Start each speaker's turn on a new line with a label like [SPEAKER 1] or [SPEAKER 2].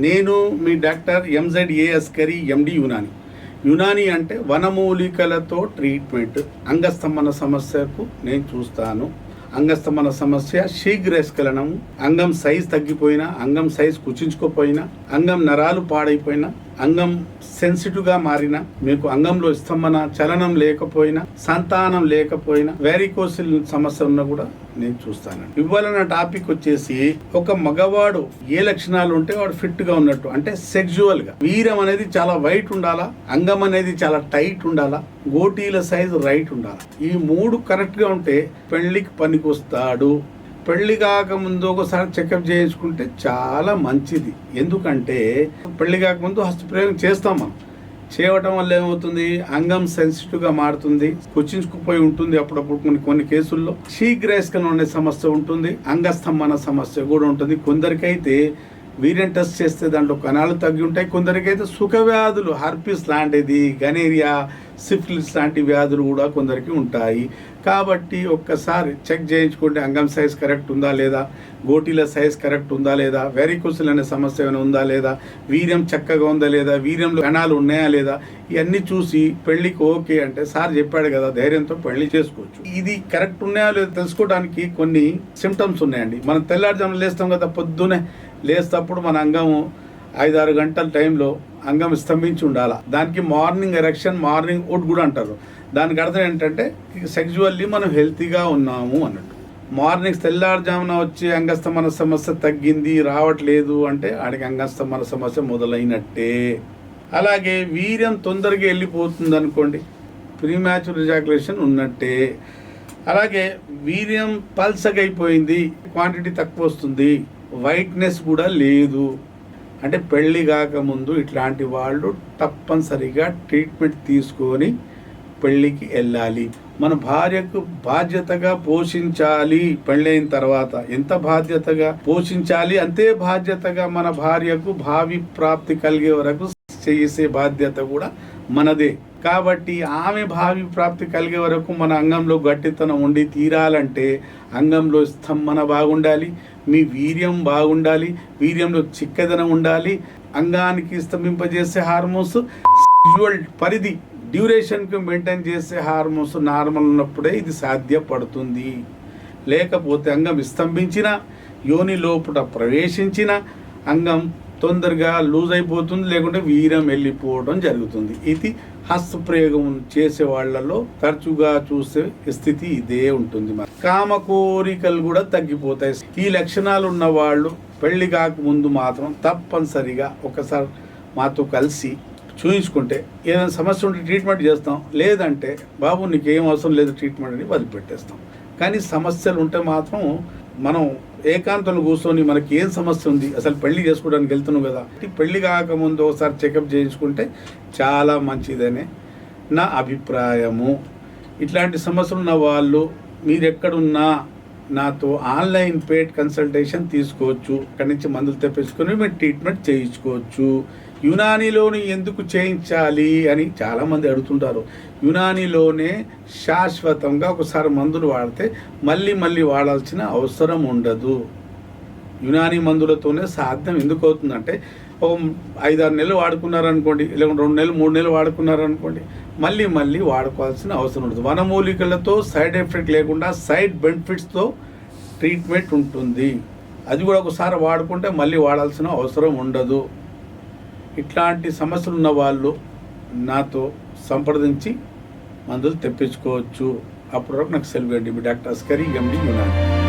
[SPEAKER 1] నేను మీ డాక్టర్ ఎంజెడ్ఏ అస్కరి ఎండి యునాని. యునాని అంటే వనమూలికలతో ట్రీట్మెంట్. అంగస్తంభన సమస్యకు నేను చూస్తాను. అంగస్తంభన సమస్య, శీఘ్రస్ఖలనం, అంగం సైజ్ తగ్గిపోయినా, అంగం సైజ్ కుచించుకోపోయినా, అంగం నరాలు పాడైపోయినా, అంగం సెన్సిటివ్గా మారిన, మీకు అంగంలో స్తంభన చలనం లేకపోయినా, సంతానం లేకపోయినా, వెరికోసిల్ సమస్య ఉన్నా కూడా నేను చూస్తాను. ఇవాళ నా టాపిక్ వచ్చేసి, ఒక మగవాడు ఏ లక్షణాలు ఉంటే వాడు ఫిట్ గా ఉన్నట్టు, అంటే సెక్సువల్ గా వీరం అనేది చాలా వైట్ ఉండాలా, అంగం అనేది చాలా టైట్ ఉండాలా, గోటీల సైజు రైట్ ఉండాలా. ఈ మూడు కరెక్ట్ గా ఉంటే పెళ్లికి పనికొస్తాడు. పెళ్లి కాకముందు ఒకసారి చెకప్ చేయించుకుంటే చాలా మంచిది. ఎందుకంటే పెళ్లి కాకముందు హస్తప్రయోగం చేస్తాం. మనం చేయటం వల్ల ఏమవుతుంది, అంగం సెన్సిటివ్గా మారుతుంది, కుచించుకుపోయి ఉంటుంది. అప్పుడప్పుడు కొన్ని కేసుల్లో శీఘ్రస్ఖలనం అనే సమస్య ఉంటుంది, అంగస్తంభన సమస్య కూడా ఉంటుంది. కొందరికైతే వీర్యం టెస్ట్ చేస్తే దాంట్లో కణాలు తగ్గి ఉంటాయి. కొందరికైతే సుఖ వ్యాధులు, హర్పిస్ లాంటిది, గనేరియా, సిఫిలిస్ లాంటి వ్యాధులు కూడా కొందరికి ఉంటాయి. కాబట్టి ఒక్కసారి చెక్ చేయించుకుంటే అంగం సైజ్ కరెక్ట్ ఉందా లేదా, గోటీల సైజ్ కరెక్ట్ ఉందా లేదా, వెరికోసిల్ అనే సమస్య ఏమైనా ఉందా లేదా, వీర్యం చక్కగా ఉందా లేదా, వీర్యంలో కణాలు ఉన్నాయా లేదా, ఇవన్నీ చూసి పెళ్లికి ఓకే అంటే సార్ చెప్పాడు కదా ధైర్యంతో పెళ్లి చేసుకోవచ్చు. ఇది కరెక్ట్ ఉన్నాయా లేదా తెలుసుకోవడానికి కొన్ని సిమ్టమ్స్ ఉన్నాయండి. మనం తెల్లారుజామున లేస్తాం కదా, పొద్దునే లేస్తప్పుడు మన అంగం 5-6 గంటల టైంలో అంగం స్తంభించి ఉండాలి. దానికి మార్నింగ్ ఎరెక్షన్, మార్నింగ్ వుడ్ కూడా అంటారు. దానికి అర్థం ఏంటంటే సెక్సువల్లీ మనం హెల్తీగా ఉన్నాము అన్నట్టు. మార్నింగ్ తెల్లారుజామున వచ్చి అంగస్తంభన సమస్య తగ్గింది రావట్లేదు అంటే ఆడికి అంగస్తంభన సమస్య మొదలైనట్టే. అలాగే వీర్యం తొందరగా వెళ్ళిపోతుంది అనుకోండి, ప్రీమ్యాచ్యూర్ ఎజాకులేషన్ ఉన్నట్టే. అలాగే వీర్యం పల్సగా అయిపోయింది, క్వాంటిటీ తక్కువ వస్తుంది, వైట్నెస్ కూడా లేదు అంటే పెళ్లి కాకముందు ఇట్లాంటి వాళ్ళు తప్పనిసరిగా ట్రీట్మెంట్ తీసుకొని పెళ్ళికి వెళ్ళాలి. మన భార్యకు బాధ్యతగా పోషించాలి. పెళ్ళైన తర్వాత ఎంత బాధ్యతగా పోషించాలి, అంతే బాధ్యతగా మన భార్యకు భావి ప్రాప్తి కలిగే వరకు చేసే బాధ్యత కూడా మనదే. కాబట్టి ఆమె భావి ప్రాప్తి కలిగే వరకు మన అంగంలో గట్టితనం ఉండి తీరాలంటే అంగంలో స్తంభన బాగుండాలి, మీ వీర్యం బాగుండాలి, వీర్యంలో చిక్కదనం ఉండాలి, అంగానికి స్తంభింపజేసే హార్మోన్స్, సెక్సువల్ పరిధి డ్యూరేషన్కి మెయింటైన్ చేసే హార్మోన్స్ నార్మల్ ఉన్నప్పుడే ఇది సాధ్యపడుతుంది. లేకపోతే అంగం స్తంభించిన, యోని లోపల ప్రవేశించిన అంగం తొందరగా లూజ్ అయిపోతుంది, లేకుంటే వీర్యం వెళ్ళిపోవడం జరుగుతుంది. ఇది హస్తప్రయోగం చేసే వాళ్ళలో తరచుగా చూసే స్థితి ఇదే ఉంటుంది. కామ కోరికలు కూడా తగ్గిపోతాయి. ఈ లక్షణాలు ఉన్న వాళ్ళు పెళ్లి కాకముందు మాత్రం తప్పనిసరిగా ఒకసారి మాతో కలిసి చూయించుకుంటే ఏదైనా సమస్య ఉంటే ట్రీట్మెంట్ చేస్తాం, లేదంటే బాబు నీకేం అవసరం లేదు ట్రీట్మెంట్ అని వదిలిపెట్టేస్తాం. కానీ సమస్యలు ఉంటే మాత్రం మనం ఏకాంతంలో కూర్చొని మనకి ఏం సమస్య ఉంది, అసలు పెళ్లి చేసుకోవడానికి వెళ్తున్నాం కదా, పెళ్లి కాకముందు ఒకసారి చెకప్ చేయించుకుంటే చాలా మంచిదనే నా అభిప్రాయము. ఇట్లాంటి సమస్యలు ఉన్న వాళ్ళు మీరు ఎక్కడున్నా నాతో ఆన్లైన్ పెయిడ్ కన్సల్టేషన్ తీసుకోవచ్చు. అక్కడి నుంచి మందులు తెప్పించుకొని మీరు ట్రీట్మెంట్ చేయించుకోవచ్చు. యునానీలోని ఎందుకు చేయించాలి అని చాలామంది అడుగుతుంటారు. యునానీలోనే శాశ్వతంగా ఒకసారి మందులు వాడితే మళ్ళీ మళ్ళీ వాడాల్సిన అవసరం ఉండదు. యునానీ మందులతోనే సాధ్యం. ఎందుకు అవుతుందంటే ఒక 5-6 నెలలు వాడుకున్నారనుకోండి, లేకుంటే 2 నెలలు 3 నెలలు వాడుకున్నారనుకోండి, మళ్ళీ మళ్ళీ వాడుకోవాల్సిన అవసరం ఉండదు. వనమూలికలతో సైడ్ ఎఫెక్ట్ లేకుండా సైడ్ బెనిఫిట్స్తో ట్రీట్మెంట్ ఉంటుంది. అది కూడా ఒకసారి వాడుకుంటే మళ్ళీ వాడాల్సిన అవసరం ఉండదు. ఇట్లాంటి సమస్యలు ఉన్న వాళ్ళు నాతో సంప్రదించి మందులు తెప్పించుకోవచ్చు. అప్పటి వరకు నాకు సెలవు. మీ డాక్టర్ అస్కరి ఎండి యునాని.